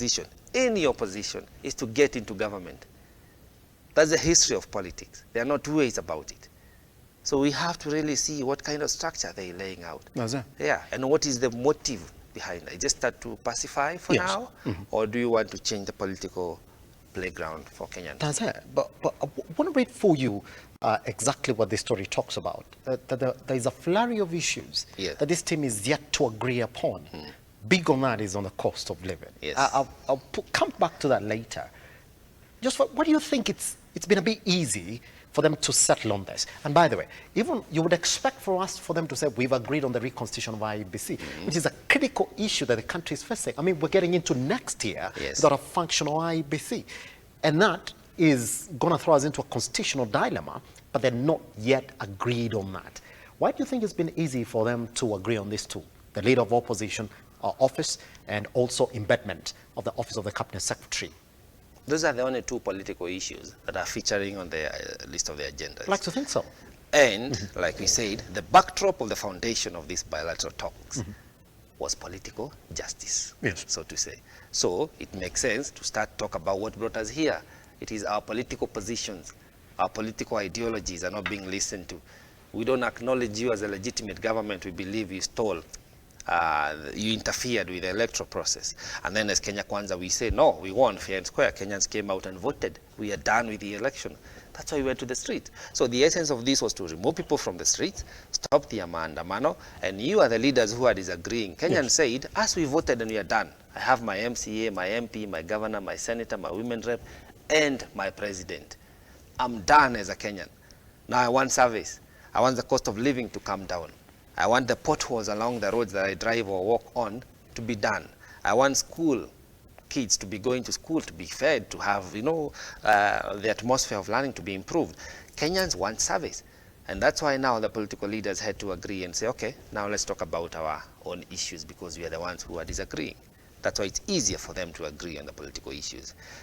opposition, any opposition, is to get into government. That's the history of politics. There are no two ways about it. So we have to really see what kind of structure they're laying out. Yeah, and what is the motive behind it? Just start to pacify for now, or do you want to change the political playground for Kenyans? That's it. But I want to read for you exactly what this story talks about. There is a flurry of issues that this team is yet to agree upon. Big on that is on the cost of living. Yes. I'll come back to that later. Just what do you think it's been a bit easy for them to settle on this? And by the way, even you would expect for them to say, we've agreed on the reconstitution of IEBC, which is a critical issue that the country is facing. I mean, we're getting into next year without a functional IEBC. And that is going to throw us into a constitutional dilemma, but they're not yet agreed on that. Why do you think it's been easy for them to agree on this too? The leader of opposition office and also embedment of the office of the cabinet secretary. Those are the only two political issues that are featuring on the list of the agendas. I'd like to think so. And like we said, the backdrop of the foundation of these bilateral talks was political justice, so to say. So it makes sense to start talk about what brought us here. It is our political positions, our political ideologies are not being listened to. We don't acknowledge you as a legitimate government. We believe you stole. You interfered with the electoral process. And then as Kenya Kwanza, we say, no, we won fair and square. Kenyans came out and voted. We are done with the election. That's why we went to the street. So the essence of this was to remove people from the streets, stop the maandamano, and you are the leaders who are disagreeing. Kenyans said, as we voted and we are done, I have my MCA, my MP, my governor, my senator, my women rep, and my president. I'm done as a Kenyan. Now I want service. I want the cost of living to come down. I want the potholes along the roads that I drive or walk on to be done. I want school kids to be going to school, to be fed, to have, the atmosphere of learning to be improved. Kenyans want service. And that's why now the political leaders had to agree and say, okay, now let's talk about our own issues because we are the ones who are disagreeing. That's why it's easier for them to agree on the political issues.